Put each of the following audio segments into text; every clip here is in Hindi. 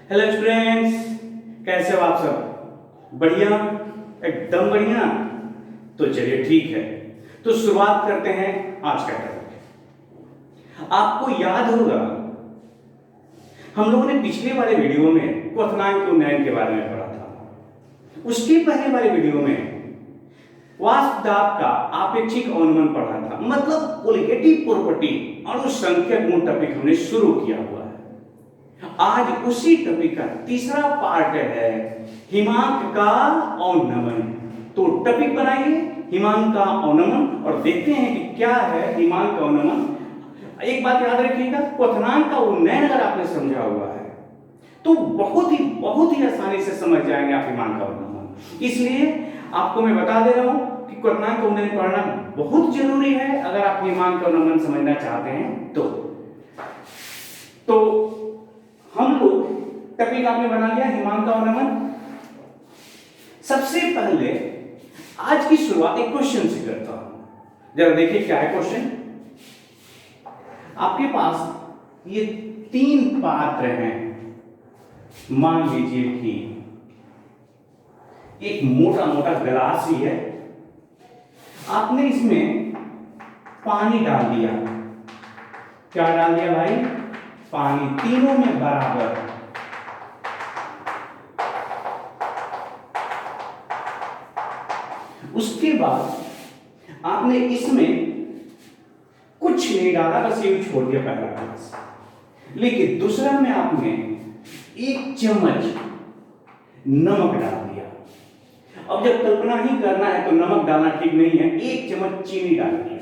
हेलो स्टूडेंट्स, कैसे हो आप सब? बढ़िया, एकदम बढ़िया। तो चलिए ठीक है, तो शुरुआत करते हैं आज का टॉपिक। आपको याद होगा हम लोगों ने पिछले वाले वीडियो में क्वथनांक उन्नयन के बारे में पढ़ा था। उसके पहले वाले वीडियो में वाष्पदाब का आपेक्षिक अवनमन पढ़ा था, मतलब कोलिगेटिव प्रॉपर्टी अणुसंख्यक गुण टॉपिक हमने शुरू किया हुआ है। आज उसी टॉपिक का तीसरा पार्ट है हिमांक का अवनमन। तो टॉपिक बनाइए हिमांक का अवनमन और देखते हैं कि क्या है हिमांक का अवनमन। एक बात याद रखिएगा, क्वथनांक का उन्नयन अगर आपने समझा हुआ है तो बहुत ही आसानी से समझ जाएंगे आप हिमांक का अवनमन। इसलिए आपको मैं बता दे रहा हूं कि क्वथनांक का उन्नयन पढ़ना बहुत जरूरी है अगर आप हिमांक का अवनमन समझना चाहते हैं तो हम लोग टॉपिक आपने बना लिया हिमांक का अवनमन। सबसे पहले आज की शुरुआत एक क्वेश्चन से करता हूं। जरा देखिए क्या है क्वेश्चन। आपके पास ये 3 पात्र हैं। मान लीजिए कि एक मोटा मोटा गिलास ही है, आपने इसमें पानी डाल दिया। क्या डाल दिया भाई? पानी, तीनों में बराबर। उसके बाद आपने इसमें कुछ नहीं डाला, बस ये छोड़ दिया पहला गिलास। लेकिन दूसरा में आपने 1 चम्मच नमक डाल दिया। अब जब कल्पना ही करना है तो नमक डालना ठीक नहीं है, 1 चम्मच चीनी डाल दिया।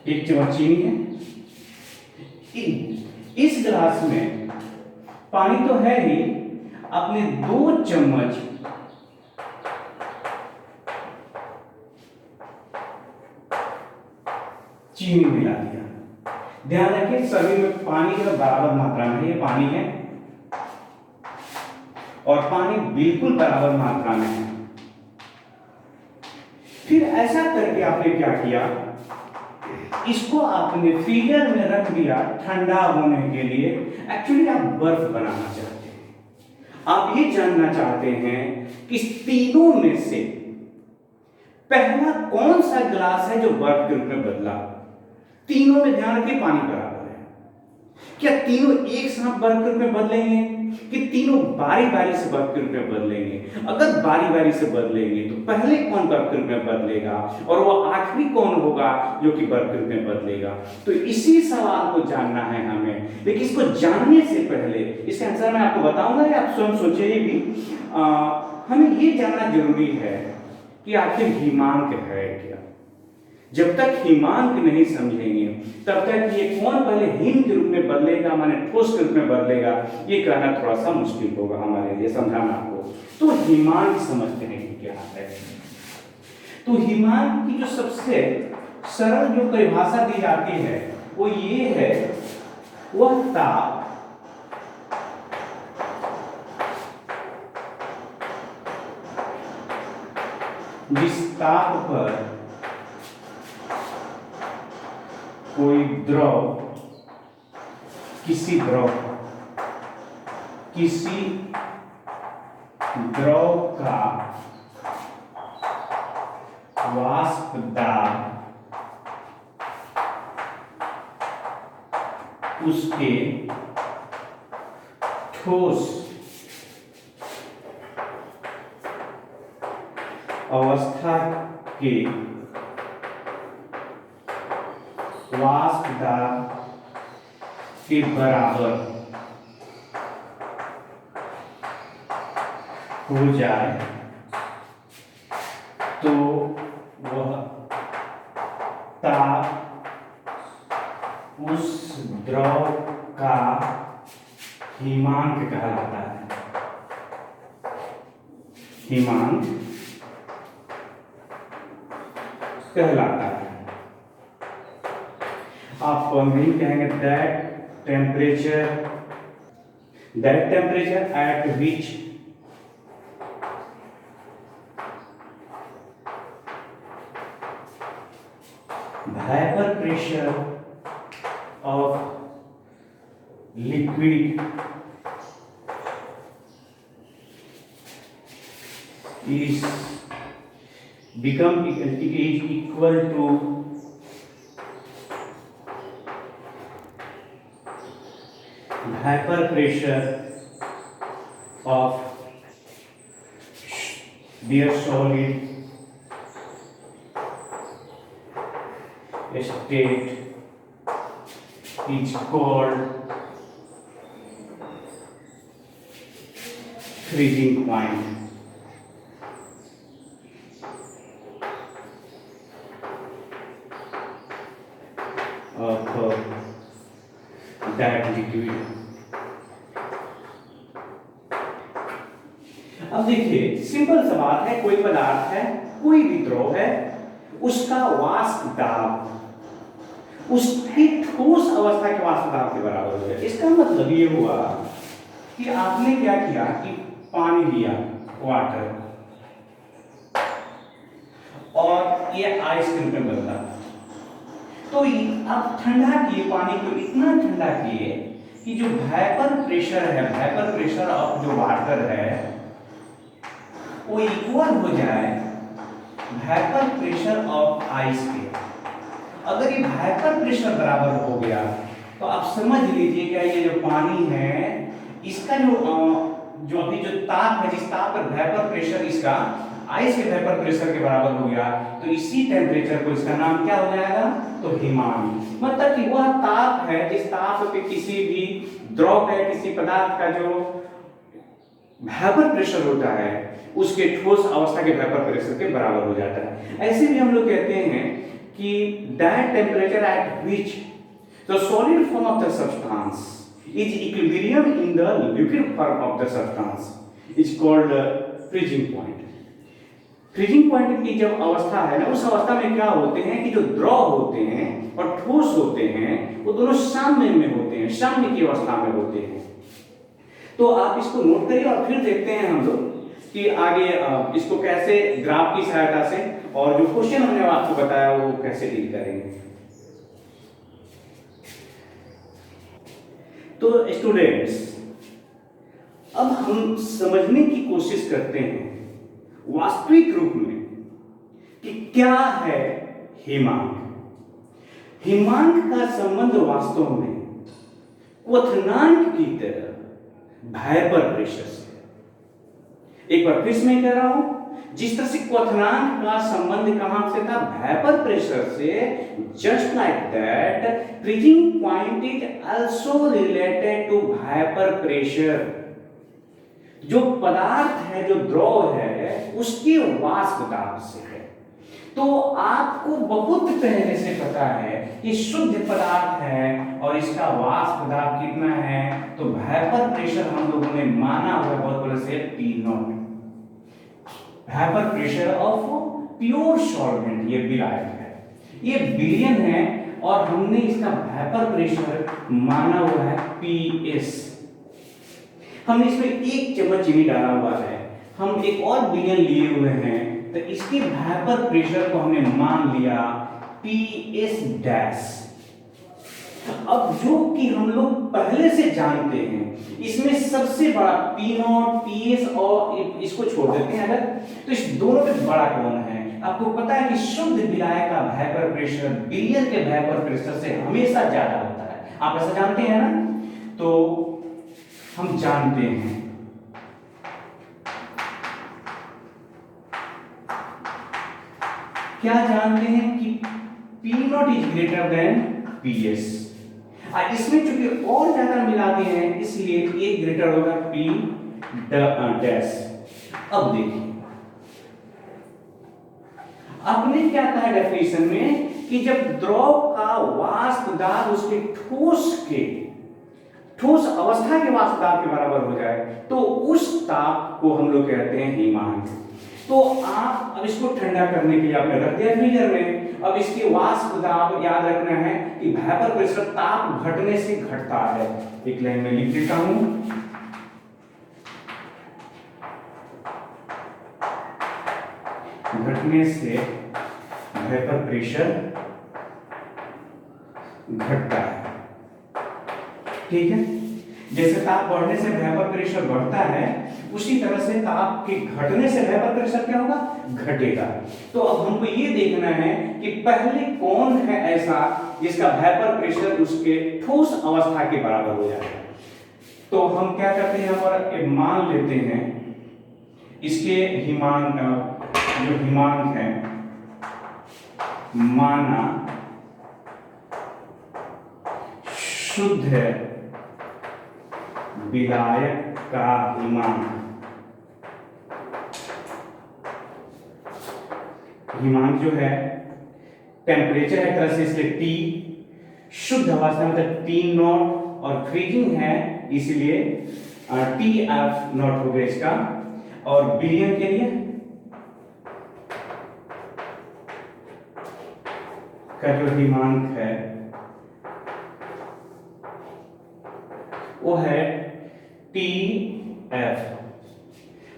एक चम्मच चीनी है। इस गिलास में पानी तो है ही, आपने 2 चम्मच चीनी मिला दिया। ध्यान रखिए सभी में पानी का बराबर मात्रा में, ये पानी है और पानी बिल्कुल बराबर मात्रा में है। फिर ऐसा करके आपने क्या किया, इसको आपने फ्रीजर में रख दिया ठंडा होने के लिए। एक्चुअली आप बर्फ बनाना चाहते हैं, आप ये जानना चाहते हैं कि तीनों में से पहला कौन सा गिलास है जो बर्फ के रूप में बदला। तीनों में ध्यान रखिए पानी बराबर है। क्या तीनों एक साथ बर्फ के रूप में बदलेंगे कि तीनों बारी बारी से बर्फ के रूप में बदलेंगे? अगर बारी बारी से बदलेंगे तो पहले कौन बर्फ के रूप में बदलेगा और वो आखिरी कौन होगा जो कि बर्फ के रूप में बदलेगा? तो इसी सवाल को जानना है हमें। लेकिन इसको जानने से पहले इसका आंसर मैं आपको बताऊंगा या आप स्वयं सोचिए भी। हमें ये जानना जरूरी है कि आखिर हिमांक है क्या। जब तक हिमांक नहीं समझेंगे तब तक ये कौन पहले हिम के रूप में बदलेगा, माने ठोस के रूप में बदलेगा, ये कहना थोड़ा सा मुश्किल होगा हमारे लिए समझाना आपको। तो हिमांक समझते हैं कि क्या है। तो हिमांक की जो सबसे सरल जो परिभाषा दी जाती है वो ये है, वह ताप जिस ताप पर कोई द्रव किसी द्रव का वाष्प दाब उसके ठोस अवस्था के वाष्प दाब के बराबर हो जाए तो वह ताप उस द्रव का हिमांक कहलाता है। हिमांक कहलाता है। आप अंग्रेजी कहेंगे that temperature at which vapor pressure of liquid is equal to vapor pressure of their solid state is called freezing point. Of that liquid. अब देखिए सिंपल सा बात है, कोई पदार्थ है, कोई भी द्रव है, उसका वाष्प दाब उसकी ठोस अवस्था के वाष्प दाब के बराबर हो जाए। इसका मतलब ये हुआ कि आपने क्या किया कि पानी लिया, वाटर, और ये आइस क्रीम में बदला, तो आप ठंडा किए, पानी को इतना ठंडा किए कि जो वेपर प्रेशर है, वेपर प्रेशर ऑफ जो वाटर है वो इक्वल हो जाए वेपर प्रेशर ऑफ आइस के। अगर ये वेपर प्रेशर बराबर हो गया तो आप समझ लीजिए क्या ये जो पानी है इसका जो अभी जो ताप है, जिस ताप पर वेपर प्रेशर इसका आइस के वेपर प्रेशर के बराबर हो गया, तो इसी टेम्परेचर को इसका नाम क्या हो जाएगा, तो हिमांक। मतलब कि वह ताप है जिस ताप पे किसी भी द्रव है, किसी पदार्थ का जो वेपर प्रेशर होता है उसके ठोस अवस्था के वेपर प्रेशर के बराबर हो जाता है। ऐसे भी हम लोग कहते हैं कि that temperature at which the solid form of the substance is equilibrium in the liquid form of the substance is called freezing point. Freezing point की जब अवस्था है ना, उस अवस्था में क्या होते हैं कि जो द्रव होते हैं और ठोस होते हैं वो दोनों साम्य में होते हैं, साम्य की अवस्था में होते हैं। तो आप इसको नोट करिए और फिर देखते हैं हम लोग कि आगे इसको कैसे ग्राफ की सहायता से और जो क्वेश्चन हमने आपको बताया वो कैसे डील करेंगे। तो स्टूडेंट्स, अब हम समझने की कोशिश करते हैं वास्तविक रूप में कि क्या है हिमांक। हिमांक का संबंध वास्तव में क्वथनांक की तरह वेपर प्रेशर से, एक बार फिर मैं कह रहा हूं, जिस तरह से क्वथनांक का संबंध कहां से था, वेपर प्रेशर से, just like that freezing point is also related to vapour pressure. जो पदार्थ है, जो द्रव है, उसके वाष्प दाब से है। तो आपको बहुत पहले से पता है कि शुद्ध पदार्थ है और इसका वाष्प दाब कितना है, तो वेपर प्रेशर हम लोगों ने माना हुआ बहुत बड़े से P0, vapour pressure of pure solvent, ये विलायक है, ये विलियन है, और हमने इसका वेपर प्रेशर माना हुआ है PS। हमने इसमें 1 चम्मच चीनी डाला हुआ है, हम एक और विलियन लिए हुए हैं, तो इसके वेपर प्रेशर को हमने मान लिया PS डैश। अब जो कि हम लोग पहले से जानते हैं, इसमें सबसे बड़ा P0, PS और इसको छोड़ देते हैं अगर, तो इस दोनों में बड़ा कौन है? आपको पता है कि शुद्ध विलायक का वेपर प्रेशर विलियन के वेपर प्रेशर से हमेशा ज्यादा होता है। आप ऐसा जानते हैं ना? तो हम जानते हैं क्या जानते हैं कि P0 is greater than PS। इसमें चूंकि और ज्यादा मिलाते हैं इसलिए एक ग्रेटर होगा P डैश। अब देखिए आपने क्या कहा डेफिनेशन में कि जब द्रव का वाष्प दाब उसके ठोस अवस्था के वाष्प दाब के बराबर हो जाए तो उस ताप को हम लोग कहते हैं हिमांक। तो आप अब इसको ठंडा करने के लिए आपने रख दिया फ्रीजर में। अब इसके वाष्प दाब याद रखना है कि वेपर प्रेशर ताप घटने से घटता है। एक लाइन में लिख देता हूं, घटने से वेपर प्रेशर घटता है। ठीक है, जैसे ताप बढ़ने से वेपर प्रेशर बढ़ता है, उसी तरह से ताप के घटने से वेपर प्रेशर क्या होगा, घटेगा। तो अब हमको ये देखना है कि पहले कौन है ऐसा जिसका वेपर प्रेशर उसके ठोस अवस्था के बराबर हो जाए। तो हम क्या करते हैं, और मान लेते हैं इसके हिमांक, जो हिमांक है माना शुद्ध विलायक का हिमांक, हिमांक जो है टेम्परेचर है तरह से, इसलिए T शुद्ध अवस्था मतलब T नॉट, और फ्रीजिंग है इसलिए TF नॉट हो गया इसका, और बिलियन के लिए का जो हिमांक है वो है TF।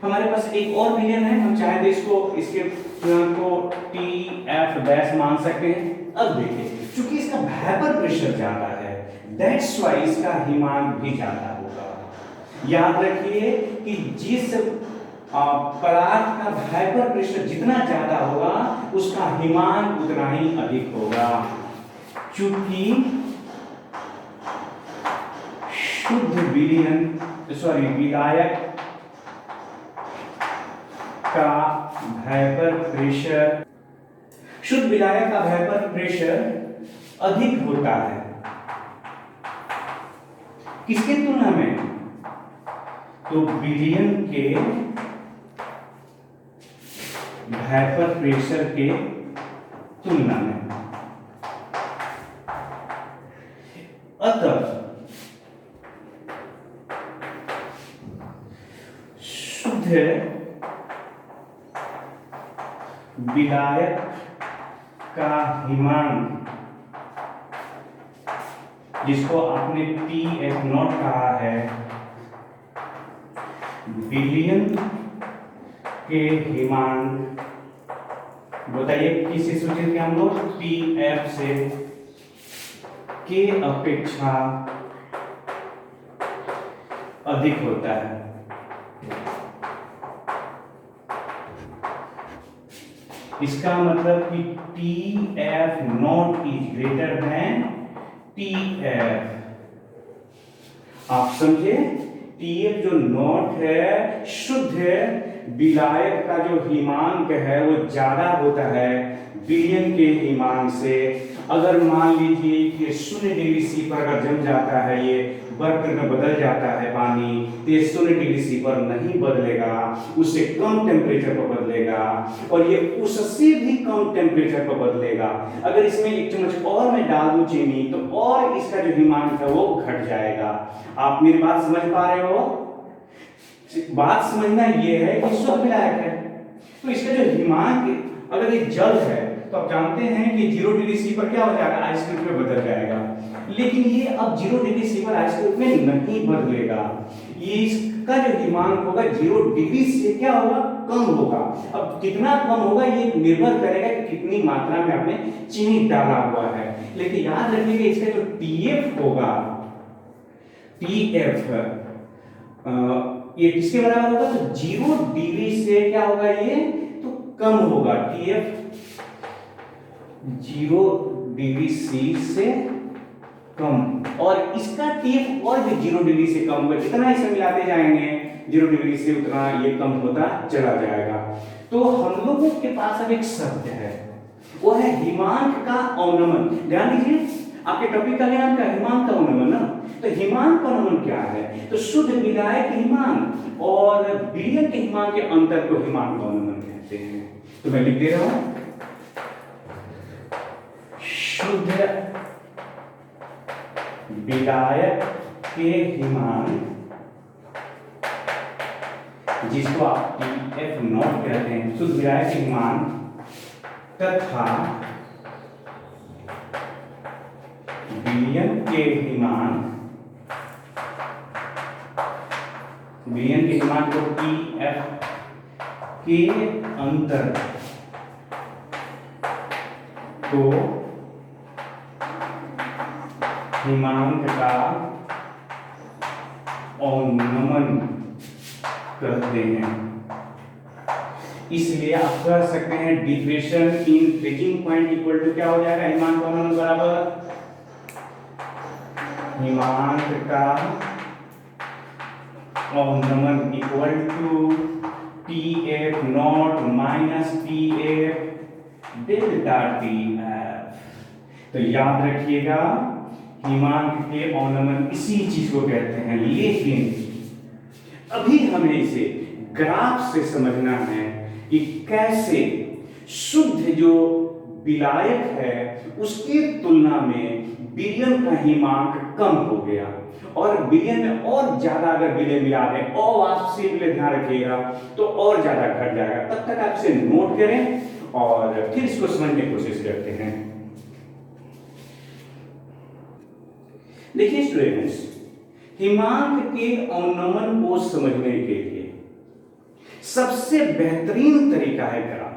हमारे पास एक और बिलियन है, हम चाहे तो इसको इसके को TF डैश मान सकते हैं। अब देखिए, चूंकि इसका वेपर प्रेशर ज्यादा है, दैट्स व्हाई इसका हिमांक भी ज्यादा होगा। याद रखिए कि जिस पदार्थ का वेपर प्रेशर जितना ज्यादा होगा उसका हिमांक उतना ही अधिक होगा। चूंकि शुद्ध विलायक का वेपर प्रेशर, शुद्ध विलायक का वेपर प्रेशर अधिक होता है किसके तुलना में, तो विलियन के वेपर प्रेशर के तुलना में। अतः शुद्ध विलायक का हिमांक, जिसको आपने TF नॉट कहा है, विलियन के हिमांक, बताइए किससे सूचित किया हम लोग, TF से, के अपेक्षा अधिक होता है। इसका मतलब कि TF not is greater than TF। आप समझे, TF जो नॉट है, शुद्ध विलायक का जो हिमांक है वो ज्यादा होता है विलियन के हिमांक से। अगर मान लीजिए कि 0 डिग्री सी पर अगर जम जाता है, ये बर्फ में बदल जाता है पानी, तो ये 0 डिग्री सी पर नहीं बदलेगा, उससे कम टेम्परेचर पर बदलेगा, और ये उससे भी कम टेम्परेचर पर बदलेगा। अगर इसमें 1 चम्मच और मैं डाल दूं चीनी, तो और इसका जो हिमांक है वो घट जाएगा। आप मेरी बात समझ पा रहे हो? बात समझना ये है कि शुद्ध विलायक है, तो इसका जो हिमांक, अगर ये जल है तो आप जानते हैं कि 0 डिग्री सी पर क्या हो जाएगा, आइसक्रीम में बदल जाएगा। लेकिन ये अब 0 डिग्री सी पर आइसक्रीम में नहीं बदलेगा, ये इसका जो हिमांक होगा 0 डिग्री से क्या होगा, कम होगा। अब कितना कम होगा ये निर्भर करेगा कि कितनी मात्रा में आपने चीनी डाला हुआ है। लेकिन याद रखिएगा इसका जो TF होगा, TF ये किसके बराबर होगा, तो 0 डिग्री से क्या होगा, ये तो कम होगा। TF 0 डिग्री सी से कम, और इसका TF और भी 0 डिग्री से कम होगा। जितना इसे मिलाते जाएंगे 0 डिग्री से उतना ये कम होता चला जाएगा। तो हम लोगों के पास अब एक शब्द है, वो है हिमांक का अवनमन। ध्यान दीजिए, आपके टॉपिक का नाम क्या, हिमांक का अवनमन ना। तो हिमांक का अवनमन क्या है, तो शुद्ध विलायक के हिमांक और विलियन के हिमांक के अंतर को हिमांक का अवनमन कहते हैं। तो मैं लिख दे रहा हूं, शुद्ध विलायक के हिमांक, जिसको आप TF नॉट कहते हैं, शुद्ध विलायक के हिमांक तथा विलियन के हिमांक, विलियन के हिमांक को TF के अंतर को हिमांक का अवनमन कहते हैं। इसलिए आप कह सकते हैं depression in freezing point equal to क्या हो जाएगा, हिमांक का अवनमन बराबर हिमांक का अवनमन equal to TF naught minus TF delta TF। तो याद रखिएगा हिमांक के अवनमन इसी चीज को कहते हैं। लेकिन अभी हमें इसे ग्राफ से समझना है कि कैसे शुद्ध जो विलायक है उसकी तुलना में विलयन का हिमांक कम हो गया, और विलयन में और ज्यादा अगर विलय मिला दें अवाष्पशील विलय ध्यान रखिएगा तो और ज्यादा घट जाएगा। तब तक आप इसे नोट करें और फिर इसको समझने की कोशिश करते हैं। देखिए स्टूडेंट्स, हिमांक के अवनमन को समझने के लिए सबसे बेहतरीन तरीका है ग्राफ।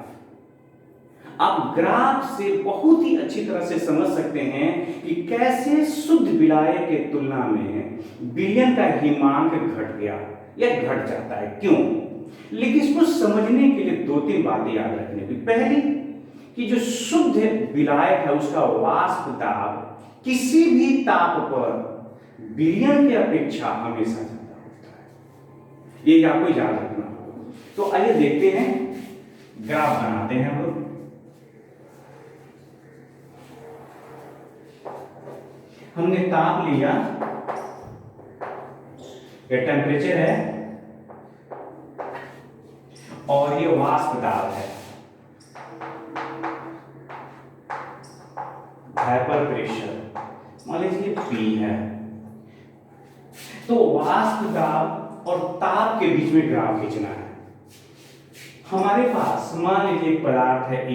आप ग्राफ से बहुत ही अच्छी तरह से समझ सकते हैं कि कैसे शुद्ध विलायक के तुलना में विलयन का हिमांक घट गया या घट जाता है, क्यों। लेकिन इसको समझने के लिए दो तीन बातें याद रखने की। पहली कि जो शुद्ध विलायक है उसका वाष्प दाब किसी भी ताप पर विलयन की अपेक्षा हमेशा ज्यादा होता है, ये आपको याद रखना होगा। तो आइए देखते हैं, ग्राफ बनाते हैं हम लोग। हमने ताप लिया, ये टेम्परेचर है और ये वाष्प दाब है, वेपर प्रेशर मान लीजिए P है। तो वाष्प दाब और ताप के बीच में ग्राफ खींचना है। हमारे पास मान लीजिए एक पदार्थ है A,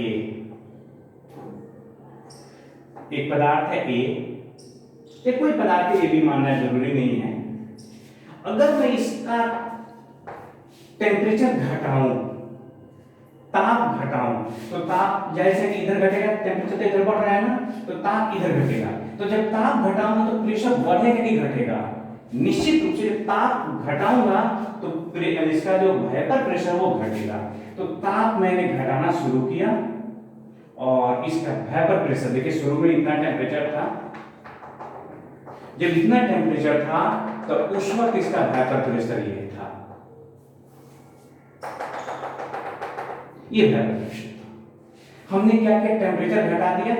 एक पदार्थ है A, ये कोई पदार्थ ये भी मानना जरूरी नहीं है। अगर मैं इसका टेम्परेचर घटाऊं, ताप घटाऊं, तो ताप जैसे कि इधर घटेगा, टेम्परेचर तो इधर बढ़ रहा है ना, तो ताप इधर घटेगा। तो जब ताप घटाऊंगा तो प्रेशर बढ़ेगा कि घटेगा, निश्चित रूप से जब ताप घटाऊंगा तो इसका जो वेपर प्रेशर वो घटेगा। तो ताप मैंने घटाना शुरू किया और इसका वेपर प्रेशर देखिए, शुरू में इतना टेम्परेचर था, जब इतना टेम्परेचर था तो उस वक्त इसका वेपर प्रेशर ये था, ये वेपर प्रेशर था। हमने क्या किया, टेम्परेचर घटा दिया,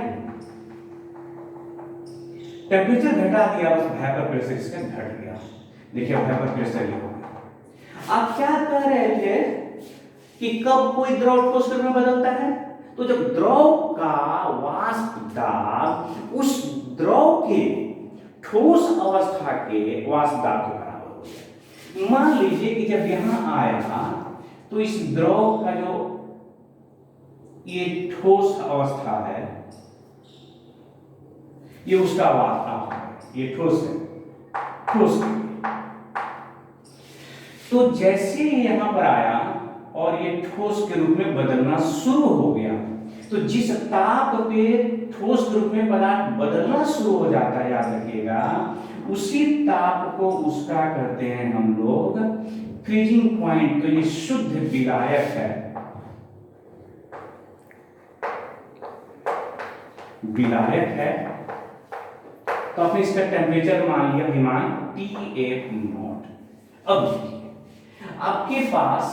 टेम्परेचर घटा दिया, बस वेपर प्रेशर इसका घट गया। देखिए वेपर प्रेशर ये हो गया। आप क्या कह रहे थे कि कब कोई द्रव ठोस रूप में बदलता है, तो जब द्रव का वाष्प दाब उस द्रव के ठोस अवस्था के वाष्प दाब के बराबर हो गया। मान लीजिए कि जब यहां आया तो इस द्रव का जो ये ठोस अवस्था है, ये उसका वाष्प है, ये ठोस है, ठोस है। तो जैसे यहां पर आया और ये ठोस के रूप में बदलना शुरू हो गया, तो जिस ताप पे ठोस के रूप में पदार्थ बदलना शुरू हो जाता है, याद रखिएगा, उसी ताप को उसका कहते हैं हम लोग फ्रीजिंग पॉइंट। तो ये शुद्ध विलायक है, विलायक है। तो आपने इसका टेम्परेचर मान लिया हिमांक TF नॉट। अब देखिए आपके पास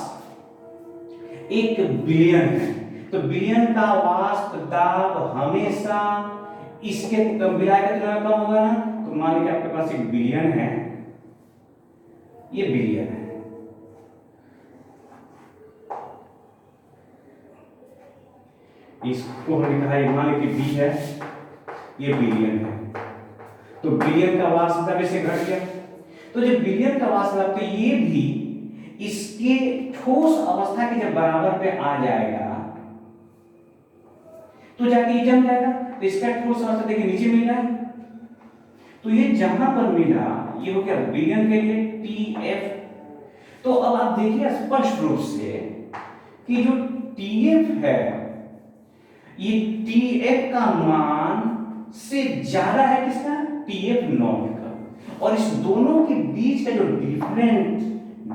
एक विलयन है, तो विलयन का वाष्प दाब हमेशा इसके विलायक की तुलना में कम होगा ना। तो मान लीजिए आपके पास एक विलयन है, ये विलयन है, इसको हमने कहा मान लीजिए B है, ये विलयन है। तो विलयन का वाष्प दाब इससे घट गया। तो जब विलयन का वाष्प दाब, तो ये भी इसके ठोस अवस्था के जब बराबर पे आ जाएगा तो जाके ये जम जाएगा। तो इसका ठोस अवस्था देखिए नीचे मिल रहा है, तो ये जहां पर मिला ये हो गया विलयन के लिए TF। तो अब आप देखिए स्पष्ट रूप से कि जो TF है, ये TF का मान से ज्यादा है किसका, टीएफ नॉट का, और इस दोनों के बीच का जो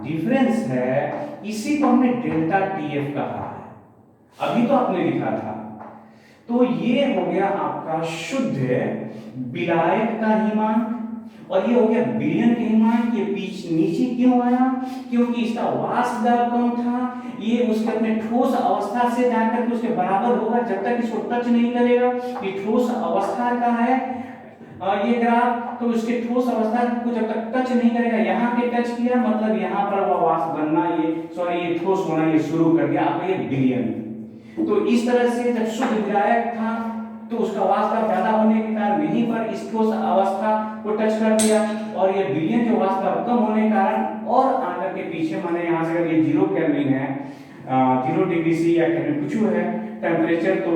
डिफरेंस है इसी को हमने डेल्टा टीएफ कहा है। अभी तो आपने लिखा था। तो ये हो गया आपका शुद्ध विलायक का हिमांक, और ये हो गया विलयन के हिमांक। ये बीच नीचे क्यों आया? क्योंकि इसका वाष्प दाब कम था। ये उसके अपने ठोस अवस्था से जाकर के उसके बराबर होगा जब तक इसको टच नहीं करेगा। ये ठोस अवस्था का है ये ग्राफ, तो उसके ठोस अवस्था को जब तक टच नहीं करेगा, यहाँ पे टच किया मतलब यहाँ पर वह वाष्प बनना, ये ठोस होना ये शुरू कर दिया आपका ये विलयन। तो इस तरह से जब शुद्ध विलायक था तो उसका वाष्प दाब ज्यादा होने के कारण यहीं पर इस ठोस अवस्था को टच कर दिया, और ये विलयन के वाष्प दाब कम होने के कारण और आकर के पीछे माने यहाँ से अगर ये 0 केल्विन है, 0 डिग्री सी या केल्विन कुछ है टेम्परेचर, तो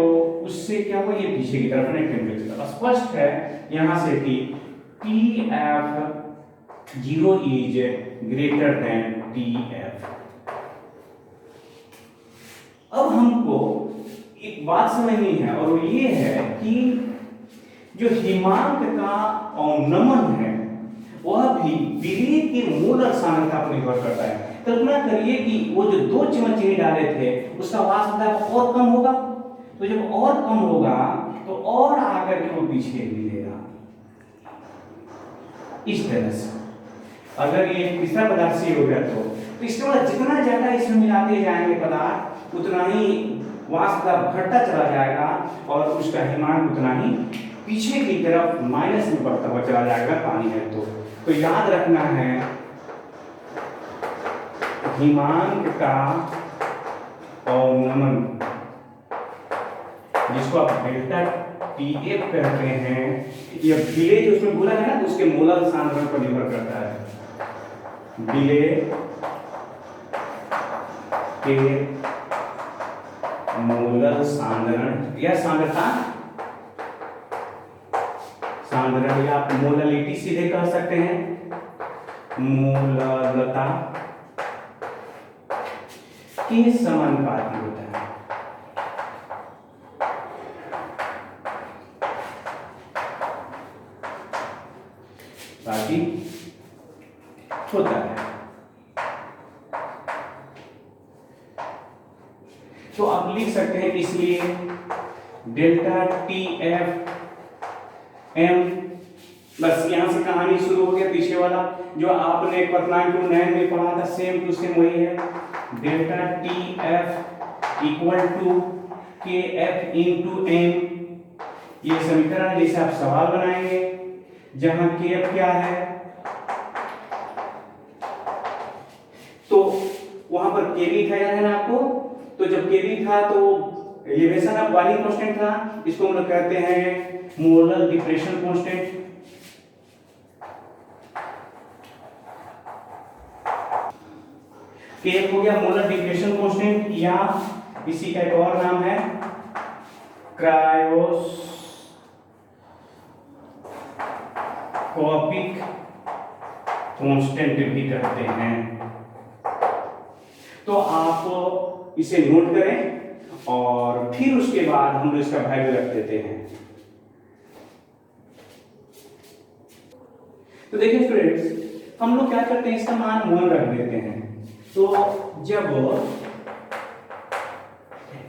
उससे क्या हुआ ये पीछे की तरफ में टेम्परेचर स्पष्ट है यहाँ से कि TF0 is greater than TF। अब हमको एक बात समझनी है, और वो ये है कि जो हिमांक का अवनमन है वह भी विलेय के मोलर सांद्रता पर निर्भर करता है। कल्पना करिए कि वो जो 2 चम्मच चीनी डाले थे उसका वाष्प दाब और कम होगा, तो जब और कम होगा तो और आकर के वो पीछे मिलेगा। इस तरह से अगर ये तीसरा पदार्थ से हो गया तो इसके बाद जितना ज्यादा इसमें मिलाते जाएंगे पदार्थ उतना ही वाष्प दाब घटता चला जाएगा, और उसका हिमांक उतना ही पीछे की तरफ माइनस में बढ़ता हुआ चला जाएगा पानी है तो याद रखना है हिमांक का अवनमन जिसको आप डेल्टा टीएफ कहते हैं, यह विलेय जो उसमें बोला है ना उसके मोलर सांद्रण पर निर्भर करता है। विलेय के मोलर सांद्रण या सांद्रता या आप मोललिटी सीधे कह सकते हैं, मोलरता के समानुपाती होता है। बाकी होता है। तो आप लिख सकते हैं इसलिए डेल्टा टी एफ एम, बस यहां से कहानी शुरू हो गया। पीछे वाला जो आपने क्वथनांक 9 में पढ़ा था सेम टू सेम वही है। Delta T F equal to K F into M, ये समीकरण है जिसे आप सवाल बनाएंगे जहां के एफ क्या है, तो वहां पर के भी था याद है ना आपको। तो जब के भी था तो एलिवेशन ऑफ बॉइलिंग कांस्टेंट था, इसको हम लोग कहते हैं मोलर डिप्रेशन कांस्टेंट। के हो गया मोलर डिप्रेशन कांस्टेंट, या इसी का एक और नाम है क्रायोस्कोपिक कांस्टेंट भी कहते हैं। तो आप इसे नोट करें और फिर उसके बाद हम लोग इसका वैल्यू रख देते हैं। तो देखिए स्टूडेंट्स, हम लोग क्या करते हैं इसका मान 1 रख देते हैं। तो जब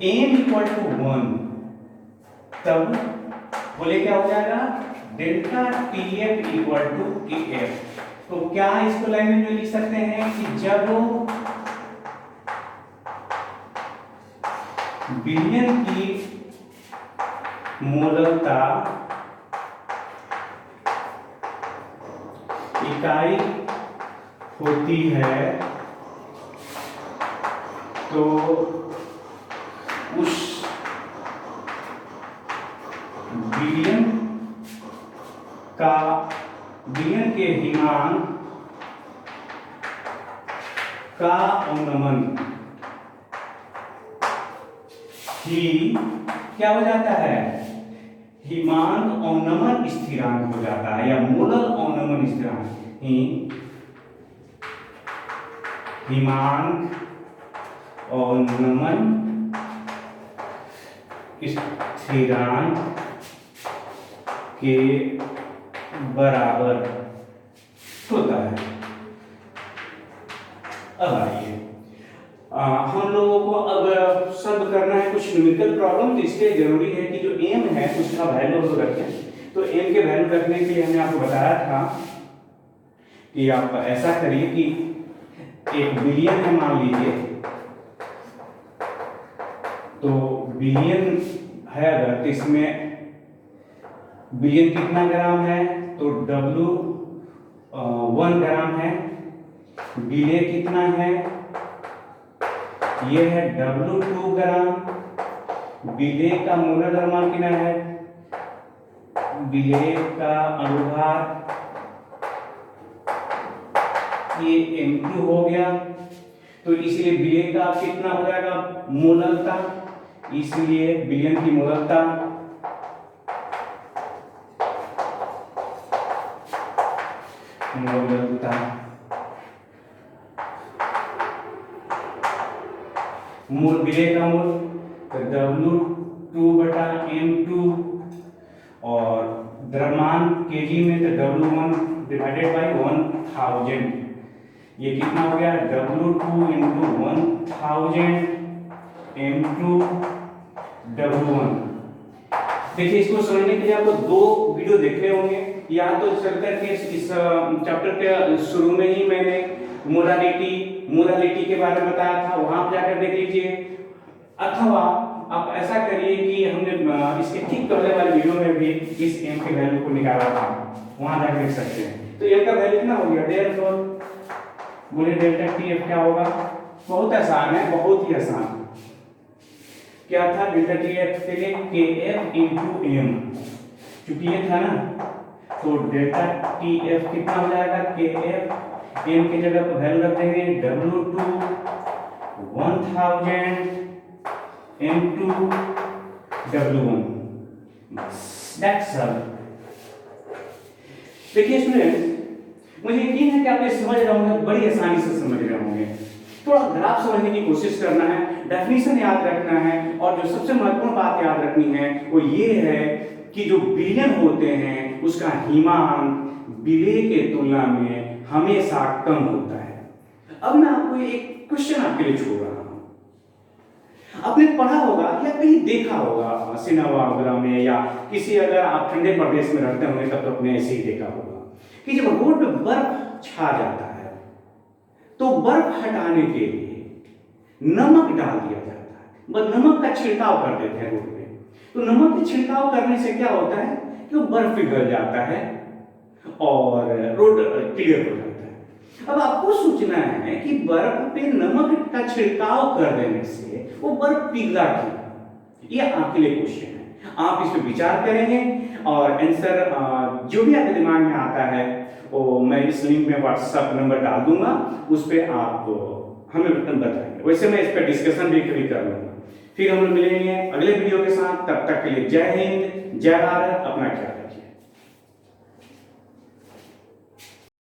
m इक्वल टू 1 तब बोले क्या हो जाएगा delta TF equal to KF. तो क्या इसको लैंग्वेज में लिख सकते हैं कि जब विलयन की मोलरता इकाई होती है तो उस विलयन के हिमांक का अवनमन ही क्या हो जाता है, हिमांक अवनमन स्थिरांक हो जाता है, या मोलर अवनमन स्थिरांक ही हिमांक अवनमन स्थिरांक के बराबर होता है। अब आइए हम लोगों को अब सॉल्व करना है कुछ न्यूमेरिकल प्रॉब्लम, तो इसलिए जरूरी है कि जो m है उसका वैल्यू हम रखें। तो m के वैल्यू रखने के लिए हमने आपको बताया था कि आप ऐसा करिए कि एक बिलियन है मान लीजिए, तो बिलियन है अगर, तो इसमें बिलियन कितना ग्राम है, तो W 1 ग्राम है। बिले कितना है, ये है W 2 ग्राम। बिले का मोलर द्रव्यमान कितना है, बिले का अनुभार ये M2 हो गया। तो इसलिए बिले का कितना हो जाएगा, मोलरता, इसलिए बिलियन की मोलरता मूल बिले का मूल तो W2 बटा M2 और द्रव्यमान केजी में तो W1 डिवाइडेड बाई 1000। ये कितना हो गया, W2 इंटू 1000 M2 W1। देखिए इसको समझने के लिए आपको दो वीडियो देखने होंगे, या तो चलकर के इस चैप्टर के शुरू में ही मैंने मोलालिटी के बारे में बताया था, वहां पर जाकर देख लीजिए, अथवा आप ऐसा करिए कि हमने इसके ठीक पहले वाले वीडियो में भी इस m के वैल्यू को निकाला था, वहां जाकर देख सकते हैं। तो m का वैल्यू कितना हो गया, देयरफॉर बोले डेल्टा टीएफ क्या होगा, बहुत आसान है, बहुत ही आसान। क्या था डेल्टा टीएफ के लिए kf इंटू m, क्योंकि ये था ना, तो डेल्टा टीएफ कितना हो जाएगा, kf m की जगह पर वैल्यू रख देंगे W2 1000 M2 W1। That's all. देखिए स्टूडेंट, मुझे यकीन है कि आप ये समझ रहे होंगे, बड़ी आसानी से समझ रहे होंगे। थोड़ा ग्राफ समझने की कोशिश करना है, डेफिनेशन याद रखना है, और जो सबसे महत्वपूर्ण बात याद रखनी है वो ये है कि जो बिलियन होते हैं उसका हिमान बिले के तुलना में हमेशा कम होता है। अब मैं आपको एक क्वेश्चन आपके लिए छोड़ रहा हूं, आपने पढ़ा होगा या कहीं देखा होगा सिनेमा वगैरह में, या किसी अगर आप ठंडे प्रदेश में रहते होंगे तब तो आपने ऐसे ही देखा होगा कि जब रोड पे बर्फ छा जाता है तो बर्फ हटाने के लिए नमक डाल दिया जाता है, बस नमक का छिड़काव कर देते हैं रोड पे। तो नमक का छिड़काव करने से क्या होता है कि वो बर्फ पिघल जाता है और रोड क्लियर हो जाता है। अब आपको सोचना है कि बर्फ पे नमक का छिड़काव कर देने से वो बर्फ पिघला क्यों, ये आपके लिए क्वेश्चन है। आप इस पे विचार करेंगे और आंसर जो भी आपके दिमाग में आता है वो मैं इस लिंक में व्हाट्सएप नंबर डाल दूंगा, उस पे आप हमें बताएंगे। वैसे मैं इस पर डिस्कशन भी कभी कर लूंगा। फिर हम लोग मिलेंगे अगले वीडियो के साथ, तब तक के लिए जय हिंद, जय भारत, अपना ख्याल।